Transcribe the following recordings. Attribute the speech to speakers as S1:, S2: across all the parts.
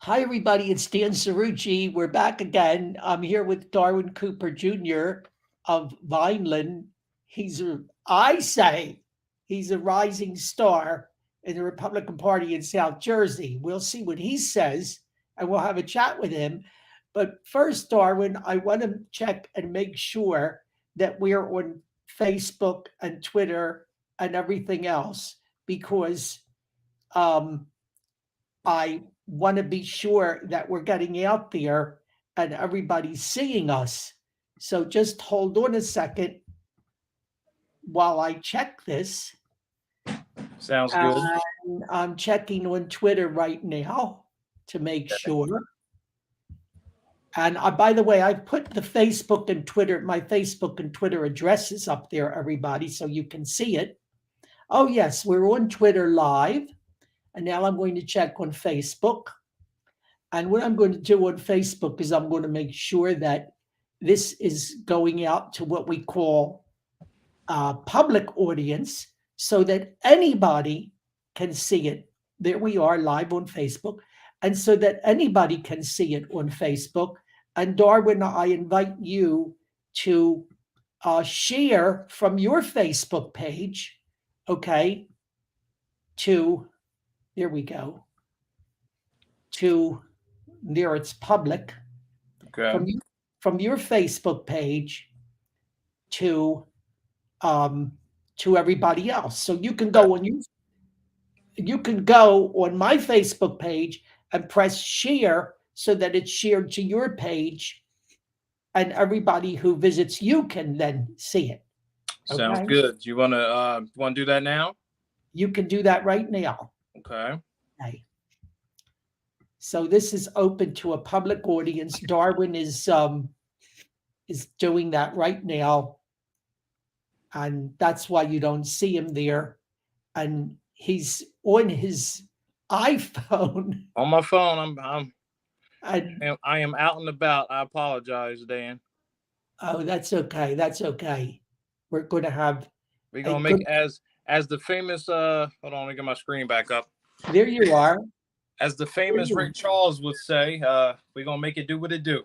S1: Hi, everybody. It's Dan Cerrucci. We're back again. I'm here with Darwin Cooper Jr. of Vineland. I say, he's a rising star in the Republican Party in South Jersey. We'll see what he says and we'll have a chat with him. But first, Darwin, I want to check and make sure that we're on Facebook and Twitter and everything else because um, I want to be sure that we're getting out there and everybody's seeing us. So just hold on a second while I check this.
S2: Sounds good.
S1: And I'm checking on Twitter right now to make sure. And by the way, I put the Facebook and Twitter, my Facebook and Twitter addresses up there, everybody, so you can see it. Oh, yes, we're on Twitter live. And now I'm going to check on Facebook. And what I'm going to do on Facebook is I'm going to make sure that this is going out to what we call public audience so that anybody can see it. There we are live on Facebook. And so that anybody can see it on Facebook. And Darwin, I invite you to share from your Facebook page, okay, there we go, there it's public.
S2: Okay.
S1: From your Facebook page to everybody else. So you can go on my Facebook page and press share so that it's shared to your page and everybody who visits you can then see it.
S2: Sounds good. Do you want to do that now?
S1: You can do that right now.
S2: Okay.
S1: So this is open to a public audience. Darwin is doing that right now. And that's why you don't see him there. And he's on his iPhone.
S2: On my phone. I am out and about. I apologize, Dan.
S1: Oh, that's okay. That's okay. We're going to
S2: make as the famous hold on, let me get my screen back up.
S1: There you are.
S2: As the famous Rick Charles would say, we're going to make it do what it do.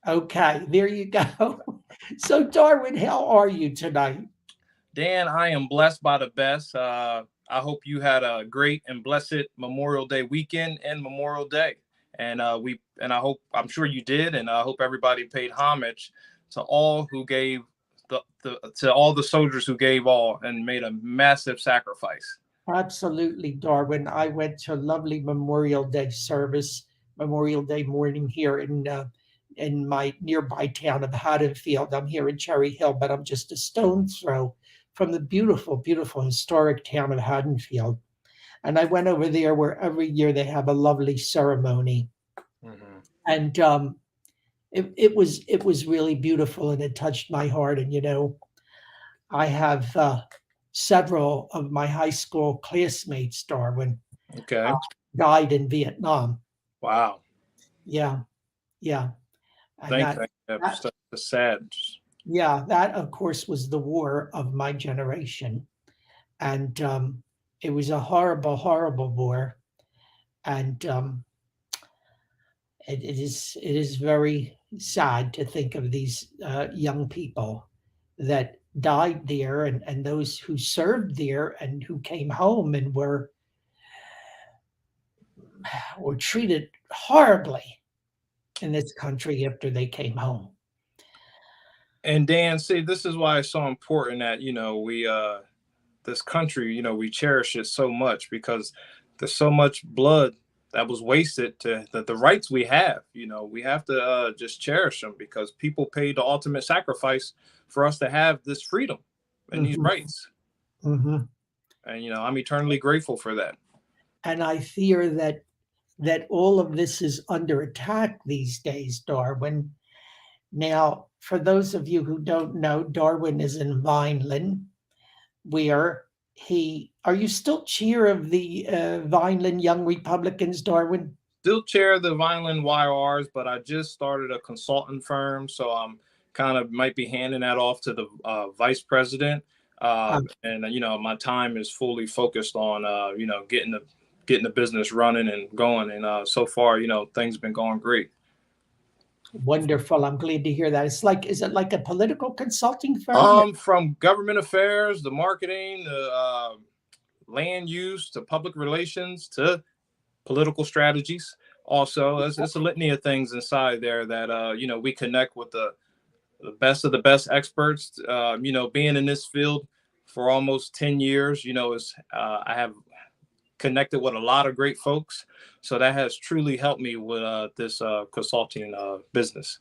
S1: Okay, there you go. So, Darwin, how are you tonight?
S2: Dan, I am blessed by the best. I hope you had a great and blessed Memorial Day weekend and Memorial Day. And I'm sure you did. And I hope everybody paid homage to all who gave to all the soldiers who gave all and made a massive sacrifice.
S1: Absolutely, Darwin. I went to a lovely Memorial Day service, Memorial Day morning here in my nearby town of Haddonfield. I'm here in Cherry Hill, but I'm just a stone's throw from the beautiful, beautiful historic town of Haddonfield. And I went over there where every year they have a lovely ceremony. Mm-hmm. And it was really beautiful and it touched my heart. And, I have several of my high school classmates, Darwin, died in Vietnam.
S2: Wow.
S1: Yeah.
S2: And that's sad.
S1: Yeah, that of course was the war of my generation, and it was a horrible, horrible war, and it is very sad to think of these young people that died there, and those who served there and who came home and were treated horribly in this country after they came home.
S2: And Dan, see, this is why it's so important that, we, this country, we cherish it so much because there's so much blood that was wasted to the rights we have. We have to just cherish them because people paid the ultimate sacrifice for us to have this freedom and these rights.
S1: Mm-hmm.
S2: And, I'm eternally grateful for that.
S1: And I fear that all of this is under attack these days, Darwin. Now, for those of you who don't know, Darwin is in Vineland, where are you still chair of the Vineland Young Republicans, Darwin?
S2: Still chair of the Vineland YRs, but I just started a consultant firm, so I'm kind of might be handing that off to the vice president. And, my time is fully focused on, getting getting the business running and going. And so far, things have been going great.
S1: Wonderful. I'm glad to hear that. Is it like a political consulting firm?
S2: From government affairs, the marketing, the land use, to public relations, to political strategies. Also, it's a litany of things inside there that we connect with the best of the best experts. Being in this field for almost 10 years, I have connected with a lot of great folks. So that has truly helped me with this consulting business.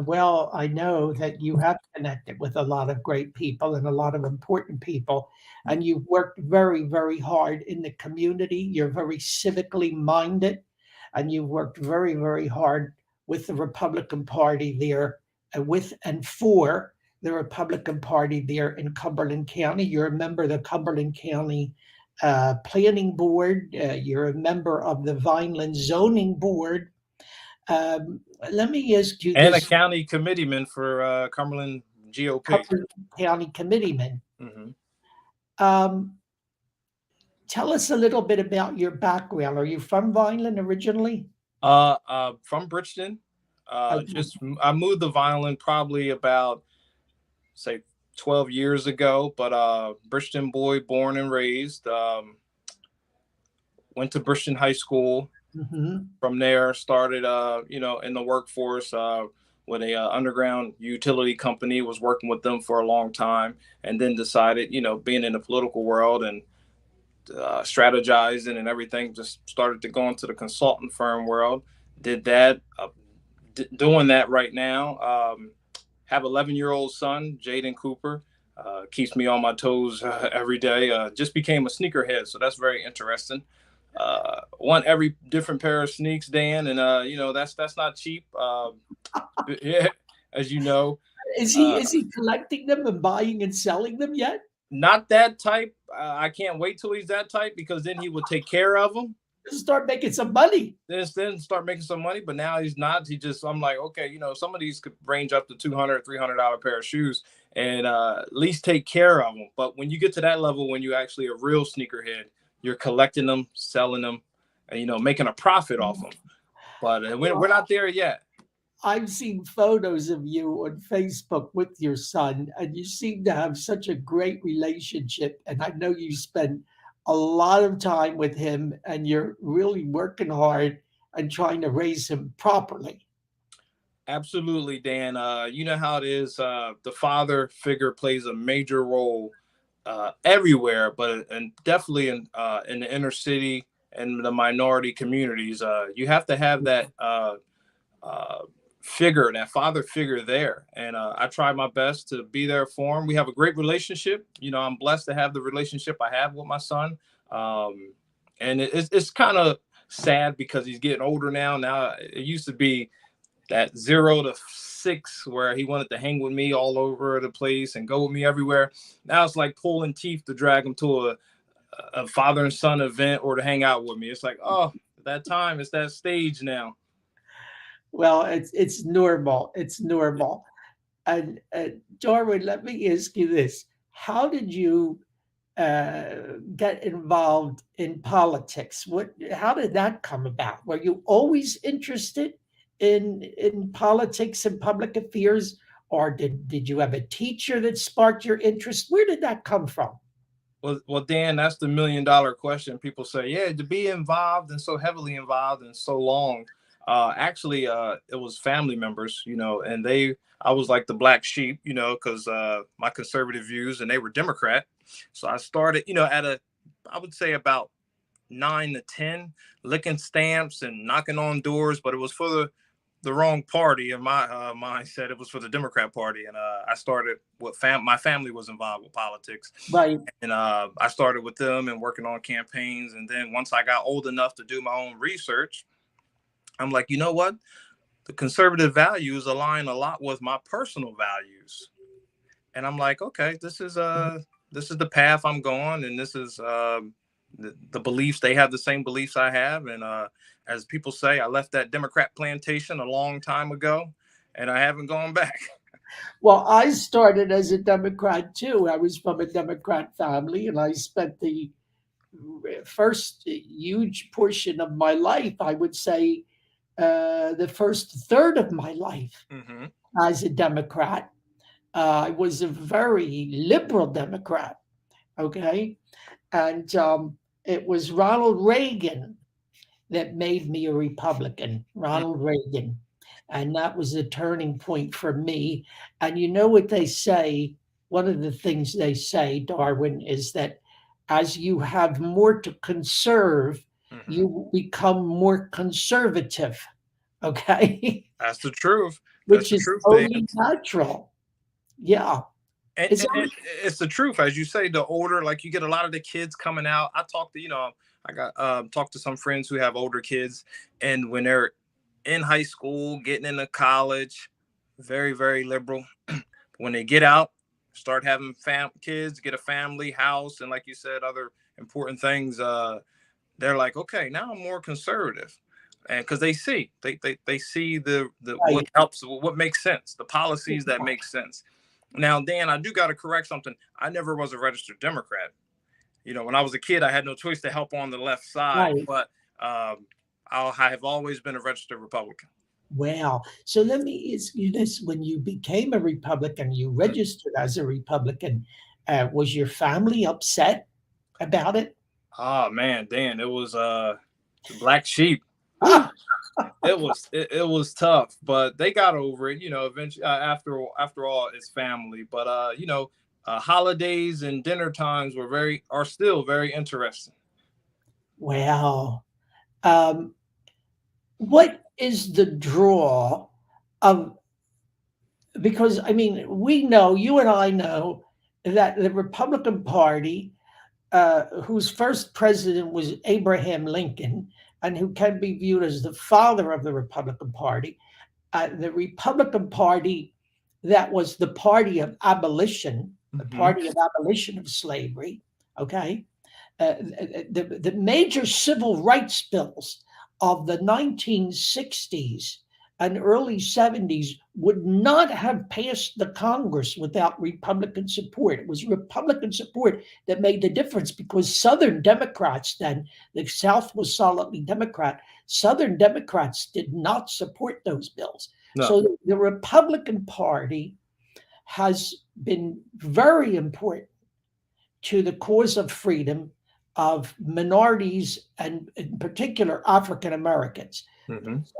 S1: Well, I know that you have connected with a lot of great people and a lot of important people, and you've worked very, very hard in the community. You're very civically minded, and you've worked very, very hard with the Republican Party there, with and for the Republican Party there in Cumberland County. You're a member of the Cumberland County Planning Board. You're a member of the Vineland Zoning Board. Let me ask you
S2: And
S1: this.
S2: a county committeeman for Cumberland GOP.
S1: Cumberland County committeeman. Tell us a little bit about your background. Are you from Vineland originally?
S2: From Bridgeton. I moved to Vineland probably about, say, 12 years ago, but Bridgeton boy, born and raised. Went to Bridgeton High School. From there, started, in the workforce with a underground utility company. Was working with them for a long time, and then decided, being in the political world and strategizing and everything, just started to go into the consultant firm world. Did that, doing that right now. Have 11-year-old son, Darwin Cooper. Keeps me on my toes every day. Just became a sneakerhead, so that's very interesting. Want every different pair of sneaks, Dan, and that's not cheap. Yeah, as you know.
S1: Is he collecting them and buying and selling them yet?
S2: Not that type. I can't wait till he's that type, because then he will take care of them.
S1: Start making some money.
S2: Then start making some money, but now he's not. I'm like, okay, some of these could range up to $200, $300 pair of shoes, and at least take care of them. But when you get to that level, when you actually a real sneakerhead, you're collecting them, selling them, and making a profit off them. But we're not there yet.
S1: I've seen photos of you on Facebook with your son, and you seem to have such a great relationship. And I know you spend a lot of time with him, and you're really working hard and trying to raise him properly.
S2: Absolutely, Dan. You know how it is. The father figure plays a major role everywhere, but and definitely in the inner city and the minority communities. You have to have that figure, that father figure there. And I try my best to be there for him. We have a great relationship. I'm blessed to have the relationship I have with my son. And it's kind of sad because he's getting older now. Now it used to be that 0 to 6 where he wanted to hang with me all over the place and go with me everywhere. Now it's like pulling teeth to drag him to a father and son event or to hang out with me. It's like, oh, that time, it's that stage now.
S1: Well, it's normal. It's normal. And Darwin, let me ask you this: how did you get involved in politics? How did that come about? Were you always interested in politics and public affairs, or did you have a teacher that sparked your interest? Where did that come from?
S2: Well, Dan, that's the $1 million question. People say, yeah, to be involved and so heavily involved and so long. Actually, it was family members, and I was like the black sheep, because my conservative views, and they were Democrat. So I started, I would say about 9 to 10, licking stamps and knocking on doors, but it was for the wrong party. In my mindset, it was for the Democrat Party. And I started with my family was involved with politics.
S1: Right.
S2: And I started with them and working on campaigns. And then once I got old enough to do my own research, I'm like, you know what? The conservative values align a lot with my personal values. And I'm like, okay, this is the path I'm going. And this is the beliefs. They have the same beliefs I have. And as people say, I left that Democrat plantation a long time ago, and I haven't gone back.
S1: Well, I started as a Democrat too. I was from a Democrat family, and I spent the first huge portion of my life, I would say the first third of my life as a Democrat. I was a very liberal Democrat, okay? And it was Ronald Reagan that made me a Republican, Ronald Reagan. And that was a turning point for me. And you know what they say? One of the things they say, Darwin, is that as you have more to conserve, you become more conservative. Okay.
S2: That's the truth.
S1: Which is only natural. Yeah.
S2: And it's the truth. As you say, the older, like you get a lot of the kids coming out. I talked to, I got talked to some friends who have older kids, and when they're in high school, getting into college, very, very liberal. When they get out, start having kids, get a family, house, and like you said, other important things, they're like, okay, now I'm more conservative. And because they see the what helps, what makes sense, the policies that make sense. Now, Dan, I do got to correct something. I never was a registered Democrat. When I was a kid, I had no choice to help on the left side, but I have always been a registered Republican.
S1: Wow. So let me ask you this. When you became a Republican, you registered as a Republican. Was your family upset about it?
S2: Oh, man, Dan, it was the black sheep. It was tough, but they got over it, eventually, after all, it's family. But holidays and dinner times are still very interesting.
S1: Wow. What is the draw of, because we know, you and I know, that the Republican Party, whose first president was Abraham Lincoln, and who can be viewed as the father of the Republican Party, the Republican Party that was the party of abolition, the party of abolition of slavery, okay? The major civil rights bills of the 1960s and early 70s would not have passed the Congress without Republican support. It was Republican support that made the difference, because Southern Democrats then, the South was solidly Democrat, Southern Democrats did not support those bills. No. So the Republican Party has been very important to the cause of freedom of minorities, and in particular African Americans.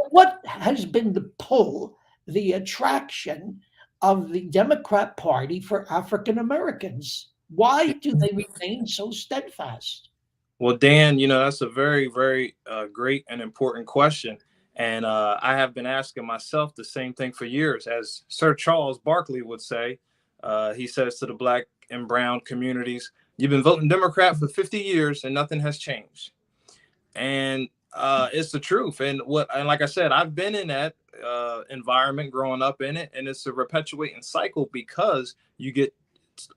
S1: What has been the pull, the attraction of the Democrat Party for African Americans? Why do they remain so steadfast?
S2: Well, Dan, that's a very, very great and important question. And I have been asking myself the same thing for years. As Sir Charles Barkley would say, he says to the Black and brown communities, you've been voting Democrat for 50 years and nothing has changed. And it's the truth. And like I said, I've been in that environment, growing up in it, and it's a perpetuating cycle, because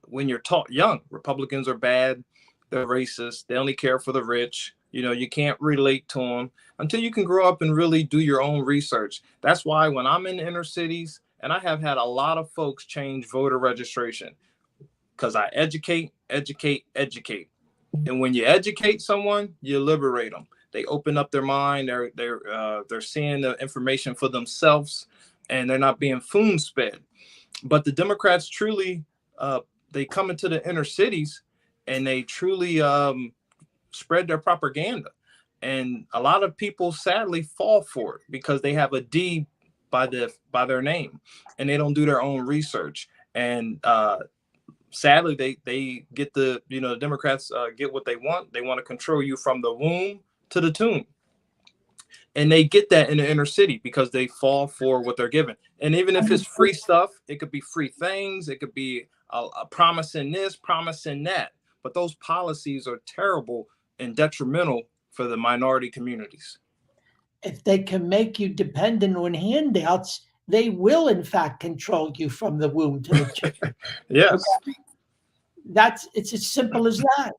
S2: when you're taught young, Republicans are bad, they're racist, they only care for the rich, you can't relate to them until you can grow up and really do your own research. That's why when I'm in inner cities, and I have had a lot of folks change voter registration, because I educate. And when you educate someone, you liberate them. They open up their mind. They're seeing the information for themselves, and they're not being spoon-fed. But the Democrats truly, they come into the inner cities, and they truly spread their propaganda. And a lot of people sadly fall for it because they have a D by their name, and they don't do their own research. And sadly, they get the Democrats get what they want. They want to control you from the womb to the tomb. And they get that in the inner city because they fall for what they're given. And even if it's free stuff, it could be free things. It could be a promising this, promising that. But those policies are terrible and detrimental for the minority communities.
S1: If they can make you dependent on handouts, they will in fact control you from the womb to the tomb.
S2: Yes.
S1: Okay? It's as simple as that.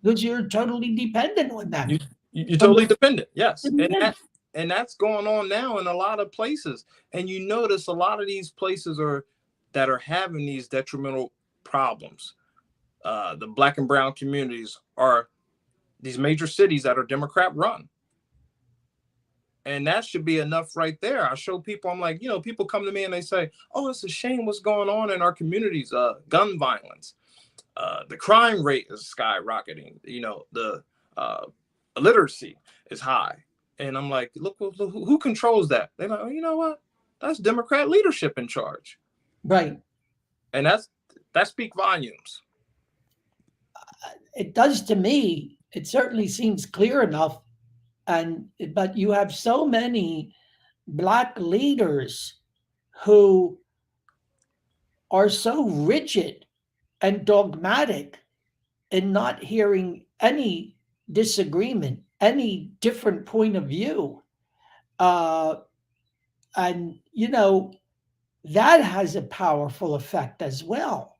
S1: Because you're totally dependent on them.
S2: You're totally dependent. Yes. And that's going on now in a lot of places. And you notice a lot of these places that are having these detrimental problems. The Black and brown communities are these major cities that are Democrat run. And that should be enough right there. I show people, I'm like, people come to me and they say, oh, it's a shame what's going on in our communities, gun violence. The crime rate is skyrocketing. The illiteracy is high. And I'm like, look, who controls that? They're like, oh, you know what? That's Democrat leadership in charge.
S1: Right.
S2: And that speaks volumes.
S1: It does to me. It certainly seems clear enough. But you have so many Black leaders who are so rigid and dogmatic in not hearing any disagreement, any different point of view. And, that has a powerful effect as well.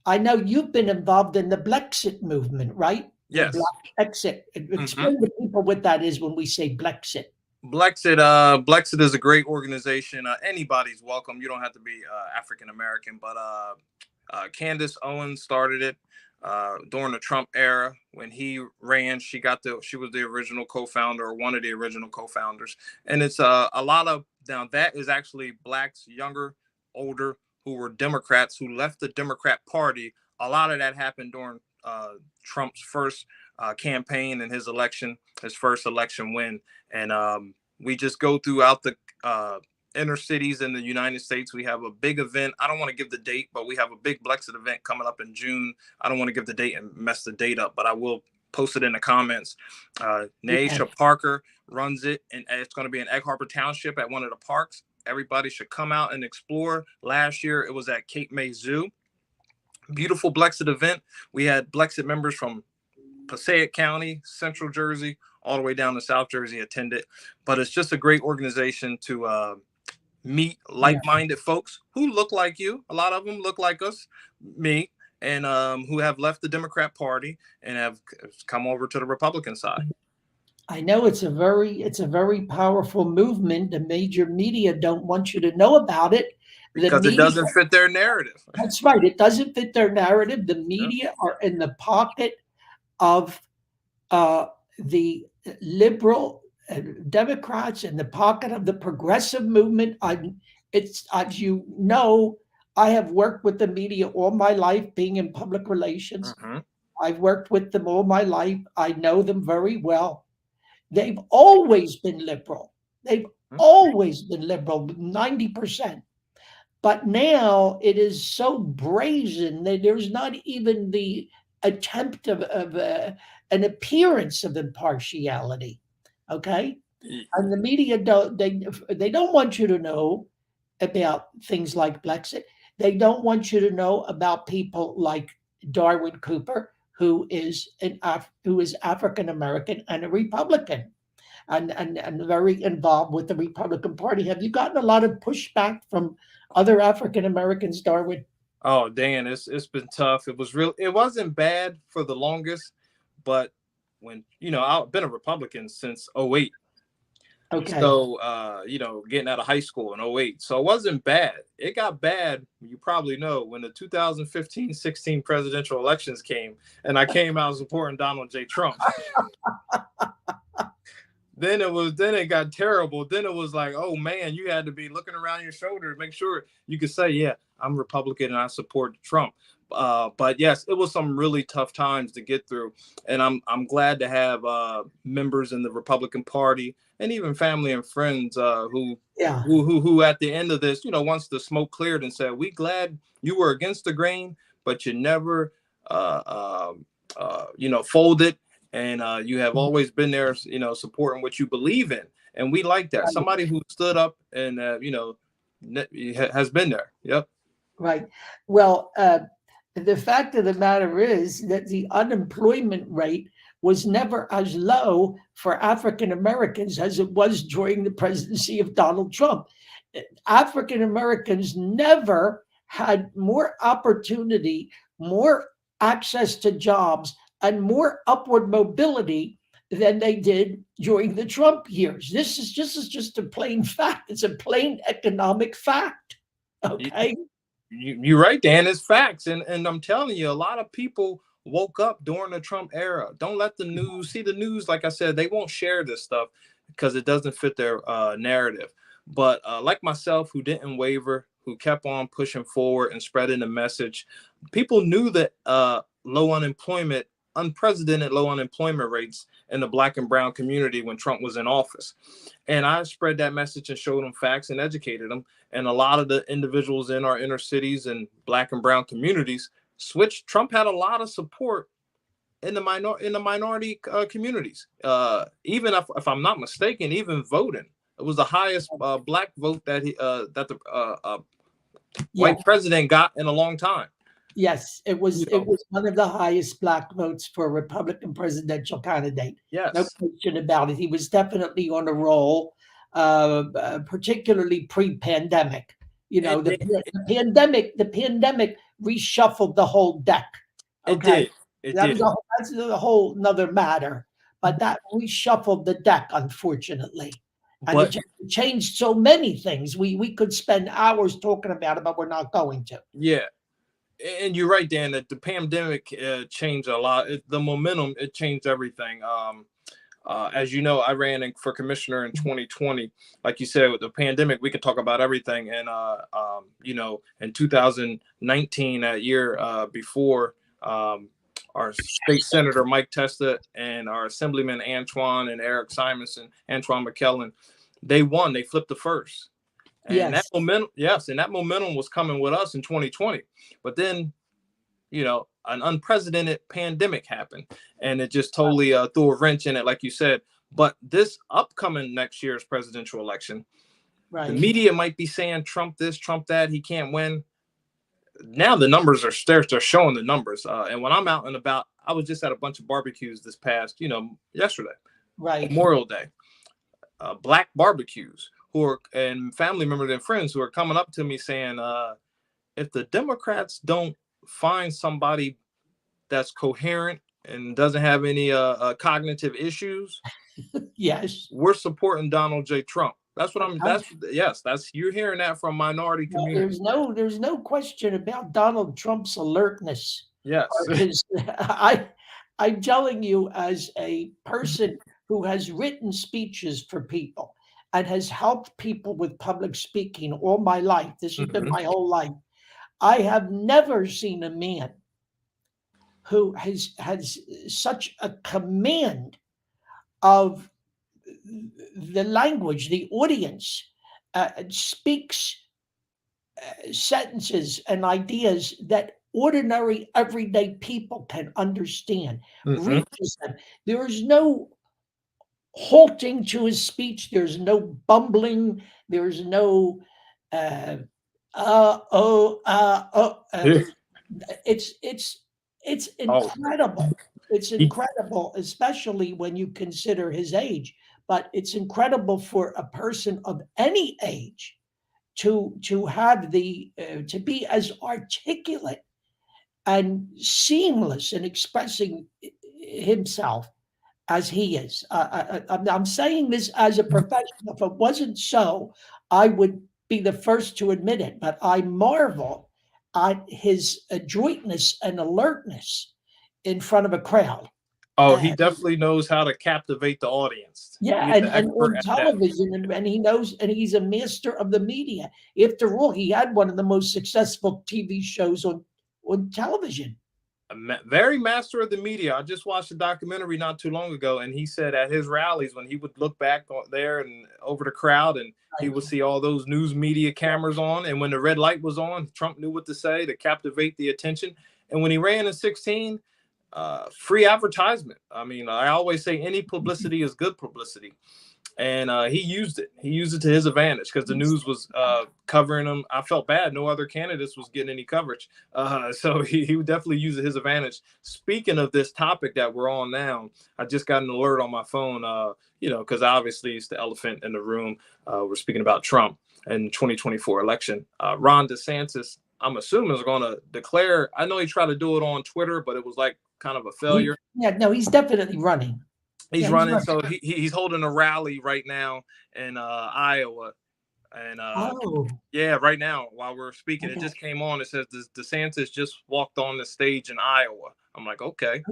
S1: I know you've been involved in the Blexit movement, right?
S2: Yes.
S1: Blexit. Explain to people what that is when we say Blexit.
S2: Blexit is a great organization. Anybody's welcome. You don't have to be African American, but Candace Owens started it during the Trump era. When he ran, she was the original co-founder, or one of the original co-founders. And it's a lot of, now that is actually Blacks, younger, older, who were Democrats, who left the Democrat Party. A lot of that happened during Trump's first campaign and his first election win. And we just go throughout the inner cities in the United States. We have a big event. I don't want to give the date, but we have a big Blexit event coming up in June. I don't want to give the date and mess the date up, but I will post it in the comments. Naisha Parker runs it, and it's going to be in Egg Harbor Township at one of the parks. Everybody should come out and explore. Last year, it was at Cape May Zoo. Beautiful Blexit event. We had Blexit members from Passaic County, Central Jersey, all the way down to South Jersey attended. But it's just a great organization to meet like-minded folks who look like you. A lot of them look like us, me, and who have left the Democrat Party and have come over to the Republican side.
S1: I know it's a very powerful movement. The major media don't want you to know about it.
S2: Because it doesn't fit their narrative.
S1: That's right. It doesn't fit their narrative. The media are in the pocket of the liberal Democrats, in the pocket of the progressive movement. It's, as you know, I have worked with the media all my life, being in public relations. I've worked with them all my life. I know them very well. They've always been liberal. They've always been liberal, 90%. But now it is so brazen that there's not even the attempt of an appearance of impartiality. Okay, and the media they don't want you to know about things like Blexit. They don't want you to know about people like Darwin Cooper, who is African American and a Republican, and very involved with the Republican Party. Have you gotten a lot of pushback from other African Americans, Darwin?
S2: Oh, Dan, it's been tough. It wasn't bad for the longest, but when I've been a Republican since 2008.
S1: Okay.
S2: So getting out of high school in 2008. So it wasn't bad. It got bad, you probably know, when the 2015-16 presidential elections came and I came out supporting Donald J. Trump. Then it got terrible. Then it was like, oh man, you had to be looking around your shoulder to make sure you could say, yeah, I'm Republican and I support Trump. But yes, it was some really tough times to get through. And I'm glad to have members in the Republican Party and even family and friends who at the end of this, once the smoke cleared and said, we glad you were against the grain, but you never, folded. And you have always been there, supporting what you believe in. And we like that. Somebody who stood up and, has been there. Yep.
S1: Right. Well, the fact of the matter is that the unemployment rate was never as low for African Americans as it was during the presidency of Donald Trump. African Americans never had more opportunity, more access to jobs, and more upward mobility than they did during the Trump years. This is just a plain fact. It's a plain economic fact. Okay.
S2: You're right, Dan. It's facts. And I'm telling you, a lot of people woke up during the Trump era. Don't let the news see the news. Like I said, they won't share this stuff because it doesn't fit their narrative. But like myself, who didn't waver, who kept on pushing forward and spreading the message, people knew that low unemployment, unprecedented low unemployment rates in the Black and brown community when Trump was in office. And I spread that message and showed them facts and educated them. And a lot of the individuals in our inner cities and Black and brown communities switched. Trump had a lot of support in the minority communities. Even if I'm not mistaken, even voting, it was the highest Black vote that the white president got in a long time.
S1: Yes, it was one of the highest Black votes for a Republican presidential candidate.
S2: Yes,
S1: no question about it. He was definitely on a roll, particularly pre-pandemic. The pandemic reshuffled the whole deck. Okay? That's a whole nother matter. But that reshuffled the deck, unfortunately. And it changed so many things. We could spend hours talking about it, but we're not going to.
S2: Yeah. And you're right, Dan, that the pandemic changed a lot. The momentum, it changed everything. As you know, I ran for commissioner in 2020. Like you said, with the pandemic, we could talk about everything. And, in 2019, that year before, our state senator, Mike Testa, and our assemblyman, Antoine and Eric Simonson, Antoine McKellen, they won. They flipped the first. And that momentum was coming with us in 2020. But then, an unprecedented pandemic happened, and it just totally threw a wrench in it, like you said. But this upcoming next year's presidential election, the media might be saying Trump this, Trump that, he can't win. Now the numbers are they're showing the numbers. And when I'm out and about, I was just at a bunch of barbecues this past, yesterday, Memorial Day, Black barbecues. And family members and friends who are coming up to me saying, if the Democrats don't find somebody that's coherent and doesn't have any cognitive issues,
S1: yes,
S2: we're supporting Donald J. Trump. That's what you're hearing that from minority communities.
S1: There's no question about Donald Trump's alertness.
S2: Yes.
S1: I'm telling you, as a person who has written speeches for people and has helped people with public speaking all my life. This has been my whole life. I have never seen a man who has such a command of the language, the audience, speaks sentences and ideas that ordinary, everyday people can understand, reaches them. There is no halting to his speech. There's no bumbling. There's no it's incredible. It's incredible, especially when you consider his age. But it's incredible for a person of any age to have to be as articulate and seamless in expressing himself as he is. I'm saying this as a professional. If it wasn't so, I would be the first to admit it. But I marvel at his adroitness and alertness in front of a crowd.
S2: Oh, he definitely knows how to captivate the audience.
S1: Yeah, and on television, and he knows, and he's a master of the media. After all, he had one of the most successful TV shows on television.
S2: Very master of the media. I just watched a documentary not too long ago, and he said at his rallies, when he would look back there and over the crowd, and he would see all those news media cameras on, and when the red light was on, Trump knew what to say to captivate the attention. And when he ran in 2016, free advertisement. I mean, I always say any publicity is good publicity. And he used it. He used it to his advantage because the news was covering him. I felt bad. No other candidates was getting any coverage. So he would definitely use it to his advantage. Speaking of this topic that we're on now, I just got an alert on my phone, because obviously it's the elephant in the room. We're speaking about Trump and the 2024 election. Ron DeSantis, I'm assuming, is going to declare. I know he tried to do it on Twitter, but it was like kind of a failure.
S1: He's definitely running.
S2: He's running, so he's holding a rally right now in Iowa, and right now while we're speaking, it just came on. It says DeSantis just walked on the stage in Iowa. I'm like, okay.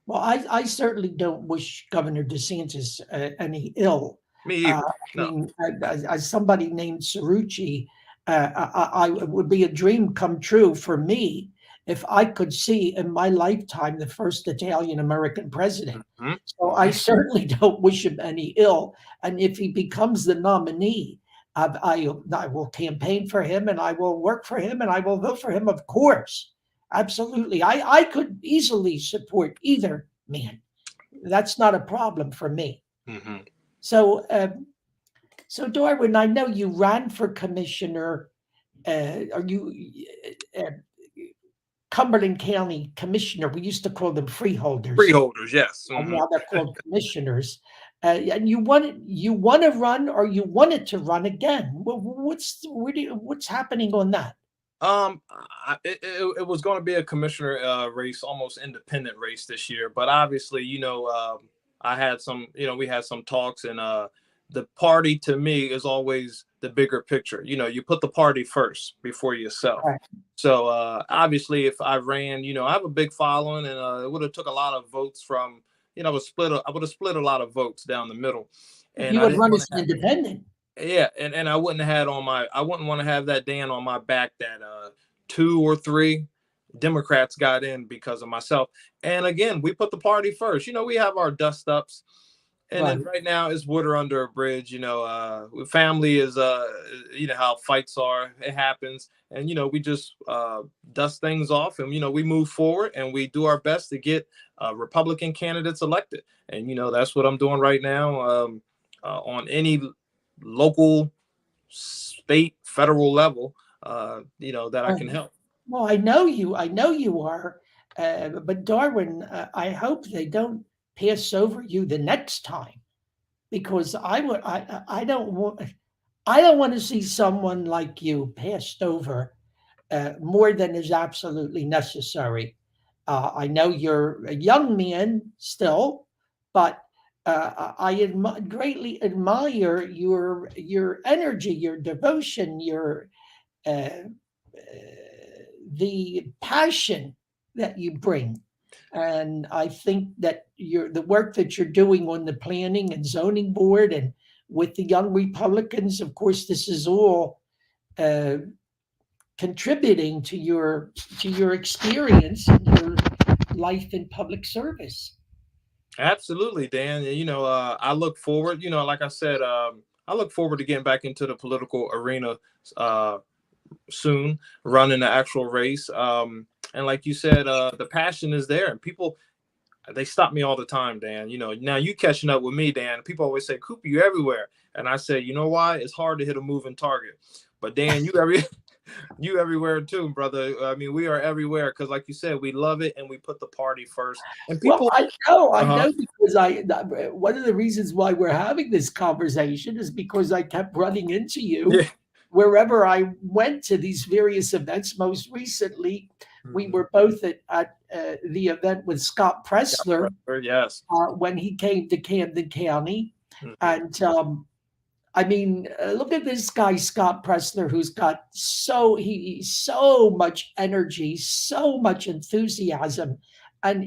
S1: Well, I certainly don't wish Governor DeSantis any ill.
S2: Me either.
S1: I
S2: No.
S1: mean, as somebody named Cerrucci, it would be a dream come true for me if I could see in my lifetime the first Italian-American president.
S2: Mm-hmm.
S1: So I certainly don't wish him any ill. And if he becomes the nominee, I will campaign for him and I will work for him and I will vote for him, of course. Absolutely. I could easily support either man. That's not a problem for me.
S2: Mm-hmm.
S1: So, so Darwin, I know you ran for commissioner. Are you Cumberland County commissioner? We used to call them freeholders.
S2: Freeholders, yes.
S1: Mm-hmm. Now they're called commissioners. And you want to run, or you wanted to run again? What's happening on that?
S2: It was going to be a commissioner race, almost independent race this year, but obviously, I had some, we had some talks, and the party to me is always the bigger picture. You put the party first before yourself. Right. So obviously, if I ran, I have a big following, and it would have took a lot of votes from, I would have split a lot of votes down the middle. And
S1: you would run as an independent.
S2: Yeah, and I wouldn't want to have that Dan on my back that 2 or 3 Democrats got in because of myself. And again, we put the party first. We have our dust ups, and then right now it's water under a bridge. Family is how fights are. It happens, and we just dust things off, and we move forward, and we do our best to get Republican candidates elected. And that's what I'm doing right now on any local, state, federal level, that I can help.
S1: Well, I know you are, but Darwin, I hope they don't pass over you the next time, because I don't want to see someone like you passed over more than is absolutely necessary. I know you're a young man still, but I greatly admire your energy, your devotion, the passion that you bring. And I think that the work that you're doing on the planning and zoning board and with the young Republicans, of course, this is all contributing to your experience and your life in public service.
S2: Absolutely, Dan. I look forward, like I said, I look forward to getting back into the political arena soon, running the actual race. And like you said, the passion is there, and people, they stop me all the time, Dan. Now you catching up with me, Dan. People always say, Cooper, you're everywhere. And I say, you know why? It's hard to hit a moving target. But Dan, you everywhere too, brother. I mean, we are everywhere because, like you said, we love it and we put the party first. And people,
S1: well, I know because one of the reasons why we're having this conversation is because I kept running into you wherever I went to these various events. Most recently, we were both at the event with Scott Pressler.
S2: Yes,
S1: when he came to Camden County, and I mean, look at this guy, Scott Pressler, who's got so much energy, so much enthusiasm, and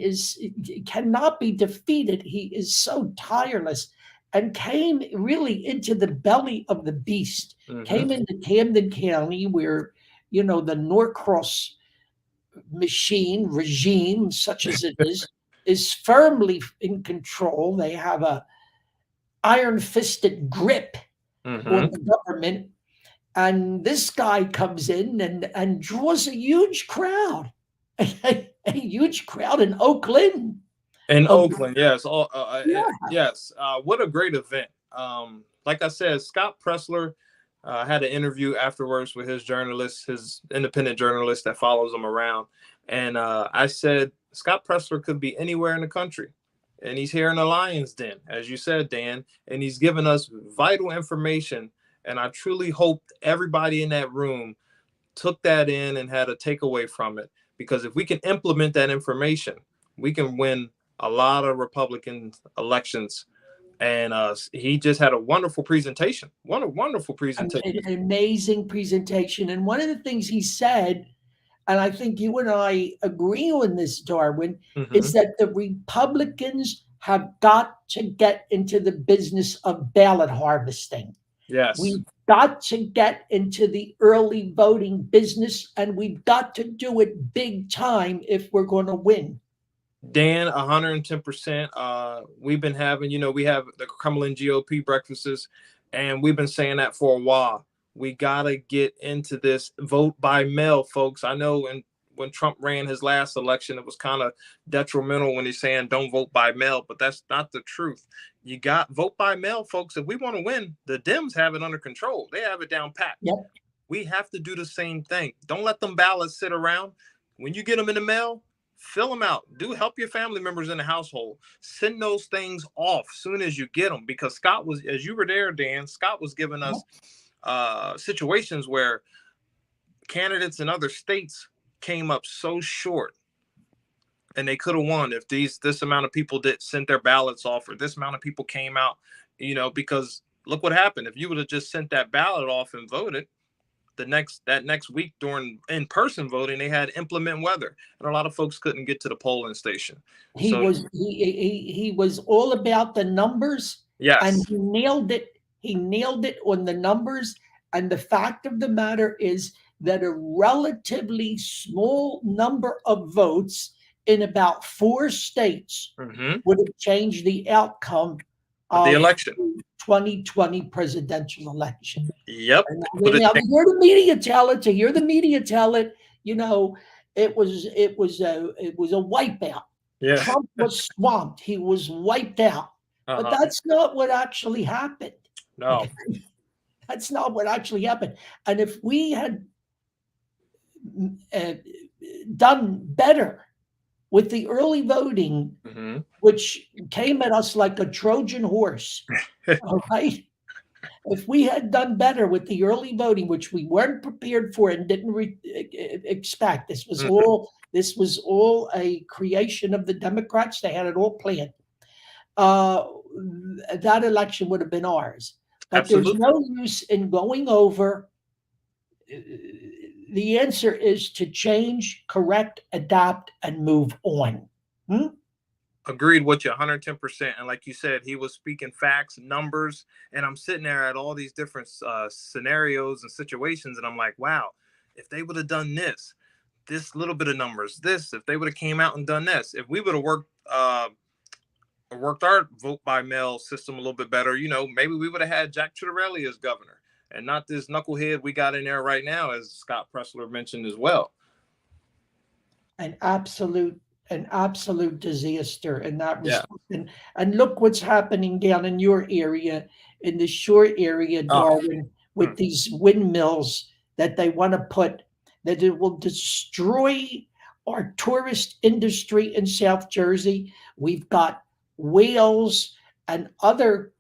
S1: cannot be defeated. He is so tireless, and came really into the belly of the beast. Came into Camden County, where the Norcross regime, such as it is firmly in control. They have a iron-fisted grip on the government, and this guy comes in and draws a huge crowd, a huge crowd in Oakland.
S2: Oakland, yes, yes. What a great event! Like I said, Scott Pressler had an interview afterwards with his independent journalist that follows him around, and I said Scott Pressler could be anywhere in the country. And he's here in the Lion's Den, as you said, Dan, and he's given us vital information. And I truly hope everybody in that room took that in and had a takeaway from it, because if we can implement that information, we can win a lot of Republican elections. And he just had a wonderful presentation. Wonderful presentation.
S1: An amazing presentation. And one of the things he said, and I think you and I agree on this, Darwin, is
S2: Mhm.
S1: that the Republicans have got to get into the business of ballot harvesting.
S2: Yes.
S1: We've got to get into the early voting business, and we've got to do it big time if we're going to win.
S2: Dan, 110%. We've been having, we have the Cumberland GOP breakfasts, and we've been saying that for a while. We gotta get into this vote by mail, folks. I know when Trump ran his last election, it was kind of detrimental when he's saying don't vote by mail, but that's not the truth. You got vote by mail, folks. If we want to win, the Dems have it under control. They have it down pat.
S1: Yep.
S2: We have to do the same thing. Don't let them ballots sit around. When you get them in the mail, fill them out. Do help your family members in the household. Send those things off soon as you get them, because Scott was, as you were there, Dan, Scott was giving us situations where candidates in other states came up so short and they could have won if this amount of people did sent their ballots off, or this amount of people came out, because look what happened. If you would have just sent that ballot off and voted, that next week during in-person voting, they had inclement weather, and a lot of folks couldn't get to the polling station.
S1: He was all about the numbers, and
S2: Yes.
S1: he nailed it. He nailed it on the numbers. And the fact of the matter is that a relatively small number of votes in about 4 states would have changed the outcome
S2: of the
S1: of
S2: election,
S1: the 2020 presidential election.
S2: Yep.
S1: Now, to hear the media tell it, it was a wipeout.
S2: Yeah.
S1: Trump was swamped. He was wiped out. But that's not what actually happened.
S2: No.
S1: Okay? That's not what actually happened. And if we had done better with the early voting, which came at us like a Trojan horse, all right? If we had done better with the early voting, which we weren't prepared for and didn't expect, this was all a creation of the Democrats. They had it all planned. That election would have been ours. But There's no use in going over. The answer is to change, correct, adapt, and move on.
S2: Agreed with you 110%. And like you said, he was speaking facts, numbers, and I'm sitting there at all these different scenarios and situations, and I'm like, wow, if they would have done this little bit of numbers, if they would have came out and done this, if we would have worked our vote by mail system a little bit better, maybe we would have had Jack Ciattarelli as governor and not this knucklehead we got in there right now, as Scott Pressler mentioned as well.
S1: An absolute disaster in that respect. And look what's happening down in your area, in the shore area, Darwin, with these windmills that they want to put, that it will destroy our tourist industry in South Jersey. We've got whales and other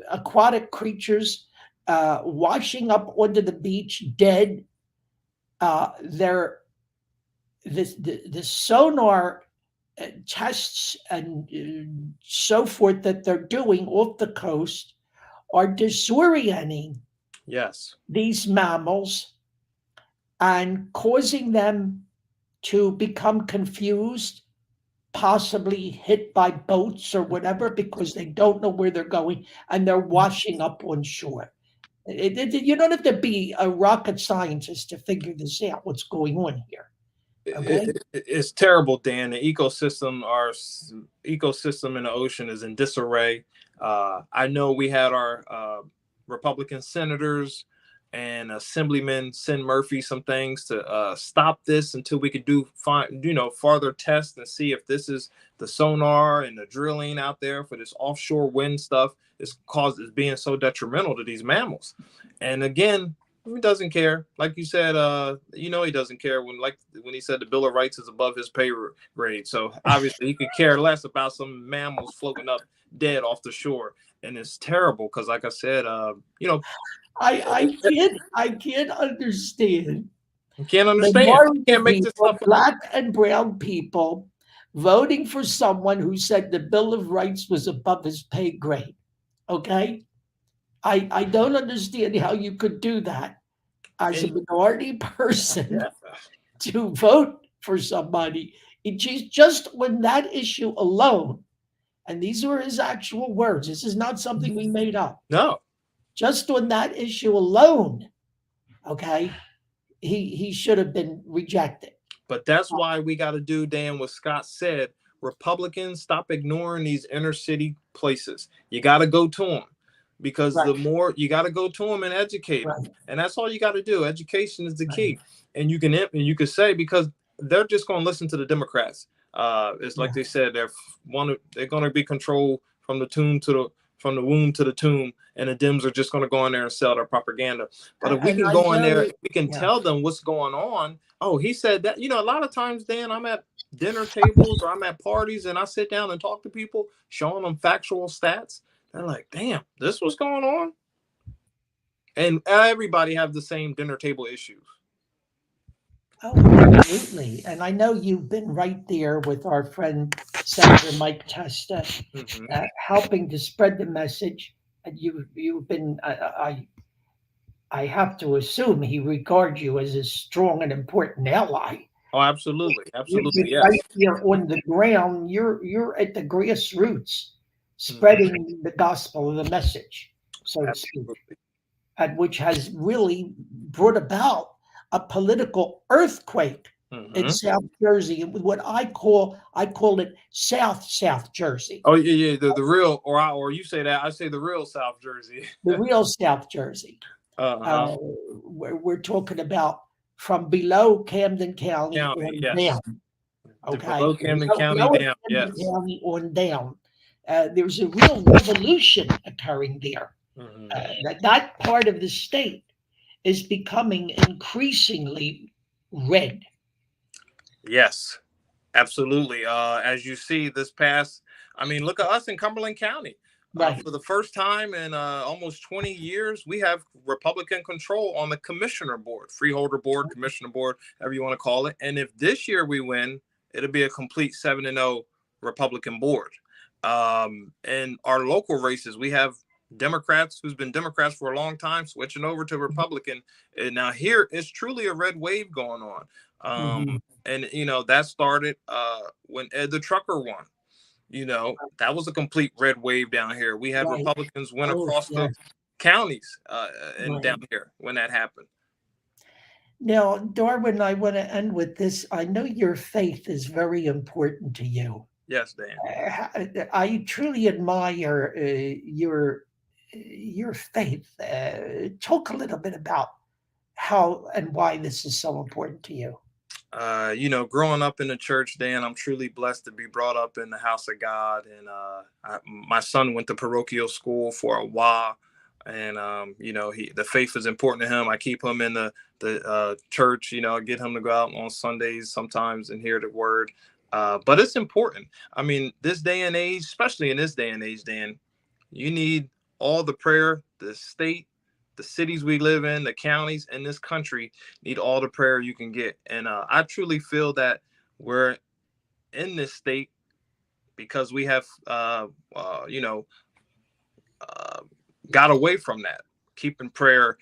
S1: aquatic creatures washing up onto the beach dead. The sonar tests and so forth that they're doing off the coast are disorienting these mammals and causing them to become confused, possibly hit by boats or whatever, because they don't know where they're going and they're washing up on shore. You don't have to be a rocket scientist to figure this out, what's going on here. Okay.
S2: It's terrible, Dan. The our ecosystem in the ocean is in disarray. I know we had our Republican senators and Assemblyman send Murphy some things to stop this until we could do farther tests and see if this is the sonar and the drilling out there for this offshore wind stuff is being so detrimental to these mammals. And again, he doesn't care. Like you said, he doesn't care when he said the Bill of Rights is above his pay grade. So obviously he could care less about some mammals floating up dead off the shore. And it's terrible because, like I said, I
S1: can't understand.
S2: You can't understand. You can't make this stuff up.
S1: Black and brown people voting for someone who said the Bill of Rights was above his pay grade. Okay? I don't understand how you could do that as a minority person. to vote for somebody. Just on that issue alone, and these were his actual words. This is not something we made up.
S2: No.
S1: Just on that issue alone, okay, he should have been rejected.
S2: But that's why we got to do, Dan, what Scott said. Republicans, stop ignoring these inner city places. You got to go to them, because the more you got to go to them and educate them, and that's all you got to do. Education is the key. And you can say, because they're just going to listen to the Democrats. It's like they said, they're going to be controlled from the womb to the tomb, and the Dems are just going to go in there and sell their propaganda. But if we can go in there, we can tell them what's going on. Oh, he said that. A lot of times, Dan, I'm at dinner tables or I'm at parties and I sit down and talk to people, showing them factual stats. They're like, damn, this was going on. And everybody have the same dinner table issues.
S1: Oh, absolutely. And I know you've been right there with our friend Senator Mike Testa, helping to spread the message. And you've been, I have to assume he regards you as a strong and important ally.
S2: Oh, absolutely, absolutely, yes.
S1: Right here on the ground, you're at the grassroots, spreading the gospel of the message, so to speak, and which has really brought about a political earthquake in South Jersey, what I call it South Jersey.
S2: Oh yeah, the real, or you say that, I say the real South Jersey.
S1: The real South Jersey. We're talking about from below Camden County on down. Okay,
S2: below Camden County down. Yes.
S1: County on down. There's a real revolution occurring there. That part of the state is becoming increasingly red.
S2: Yes, absolutely. As you see this past, look at us in Cumberland County. For the first time in almost 20 years, we have Republican control on the commissioner board, freeholder board, commissioner board, whatever you want to call it. And if this year we win, it'll be a complete 7-0 Republican board. And our local races, we have Democrats who's been Democrats for a long time switching over to Republican. And now here is truly a red wave going on. And that started when Ed the Trucker won. That was a complete red wave down here. We had Republicans win across the counties and down here when that happened.
S1: Now, Darwin, I want to end with this. I know your faith is very important to you.
S2: Yes, Dan.
S1: I truly admire your faith. Talk a little bit about how and why this is so important to you.
S2: Growing up in the church, Dan, I'm truly blessed to be brought up in the house of God. And my son went to parochial school for a while. And, the faith is important to him. I keep him in the church, get him to go out on Sundays sometimes and hear the word. But it's important. This day and age, especially in this day and age, Dan, you need all the prayer. The state, the cities we live in, the counties in this country need all the prayer you can get. And I truly feel that we're in this state because we have, got away from that, keeping prayer,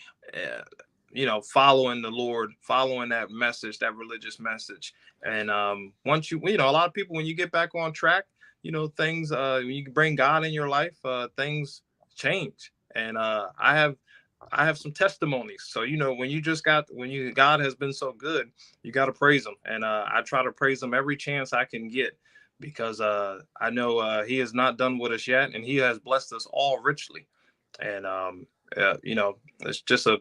S2: following the Lord, following that message, that religious message. And once a lot of people, when you get back on track, things, when you bring God in your life, things change. And I have some testimonies. So, when God has been so good, you got to praise him. And I try to praise him every chance I can get, because I know he has not done with us yet, and he has blessed us all richly. And, it's just an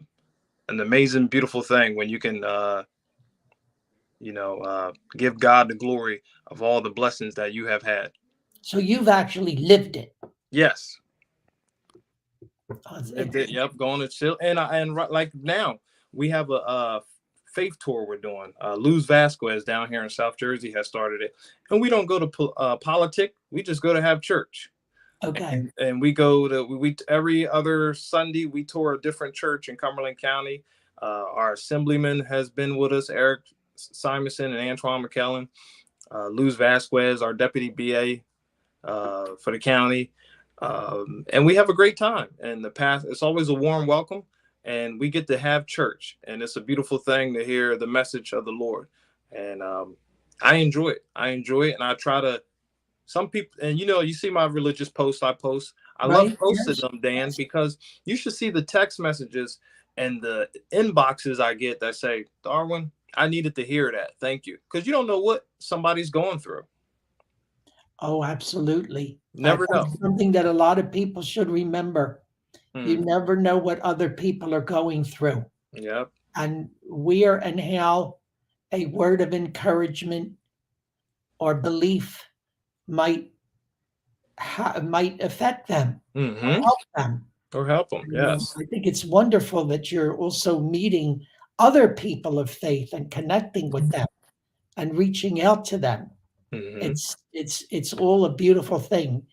S2: amazing, beautiful thing when you can, give God the glory of all the blessings that you have had.
S1: So you've actually lived it.
S2: Yes. Yep, going to chill. And like now we have a faith tour we're doing. Luz Vasquez down here in South Jersey has started it, and we don't go to politic. We just go to have church.
S1: Okay.
S2: And we go to every other Sunday we tour a different church in Cumberland County. Our assemblyman has been with us, Eric Simonson and Antoine McKellen. Luz Vasquez, our deputy BA for the county. And we have a great time. And it's always a warm welcome, and we get to have church, and it's a beautiful thing to hear the message of the Lord. And I enjoy it. And I try to, some people, and you see my religious posts I post. I love
S1: Right?
S2: posting
S1: Yes.
S2: them, Dan,
S1: Yes.
S2: because you should see the text messages and the inboxes I get that say, Darwin, I needed to hear that. Thank you. Because you don't know what somebody's going through.
S1: Oh, absolutely.
S2: Never know.
S1: That's something that a lot of people should remember. You never know what other people are going through.
S2: Yep.
S1: And where and how a word of encouragement or belief might affect them or help them.
S2: Or help them. Yes.
S1: I think it's wonderful that you're also meeting other people of faith and connecting with them and reaching out to them. It's all a beautiful thing.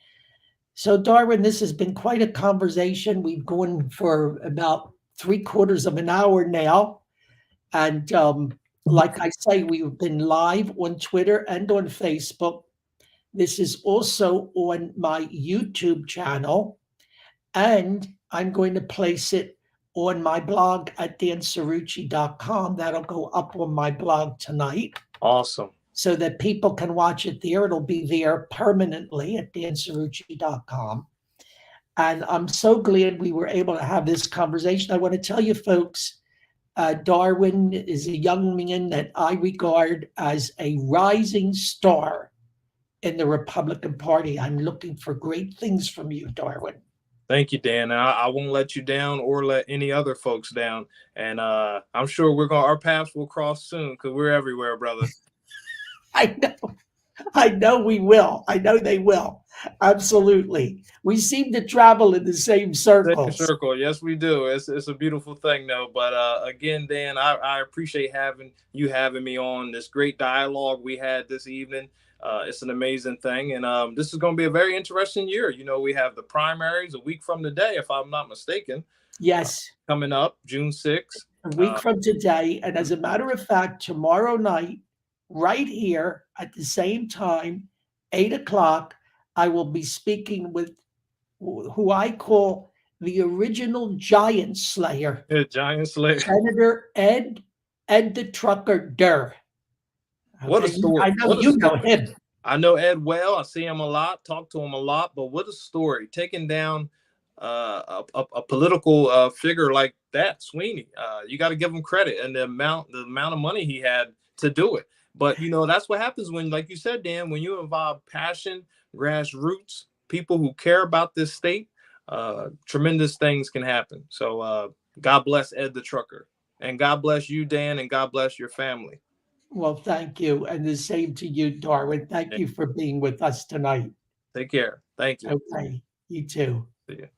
S1: So, Darwin, this has been quite a conversation. We've gone for about 3/4 of an hour now. And like I say, we've been live on Twitter and on Facebook. This is also on my YouTube channel. And I'm going to place it on my blog at dancerucci.com. That'll go up on my blog tonight.
S2: Awesome.
S1: So that people can watch it there. It'll be there permanently at dancerucci.com. And I'm so glad we were able to have this conversation. I want to tell you folks, Darwin is a young man that I regard as a rising star in the Republican Party. I'm looking for great things from you, Darwin.
S2: Thank you, Dan. I won't let you down or let any other folks down. And I'm sure our paths will cross soon because we're everywhere, brother.
S1: I know we will. I know they will. Absolutely. We seem to travel in the same circles.
S2: Same circle. Yes, we do. It's a beautiful thing, though. But again, Dan, I appreciate having me on this great dialogue we had this evening. It's an amazing thing. And this is going to be a very interesting year. We have the primaries a week from today, if I'm not mistaken.
S1: Yes.
S2: Coming up June 6th.
S1: A week from today. And as a matter of fact, tomorrow night, right here at the same time, 8:00, I will be speaking with who I call the original giant slayer.
S2: Giant slayer.
S1: Senator Ed the Trucker Durr. Okay?
S2: What a story.
S1: I know you know him.
S2: I know Ed well. I see him a lot, talk to him a lot, but what a story. Taking down a political figure like that, Sweeney. You got to give him credit and the amount of money he had to do it. But, that's what happens when, like you said, Dan, when you involve passion, grassroots, people who care about this state, tremendous things can happen. So God bless Ed the Trucker. And God bless you, Dan, and God bless your family.
S1: Well, thank you. And the same to you, Darwin. Thank you for being with us tonight.
S2: Take care. Thank you.
S1: Okay. You too.
S2: See you.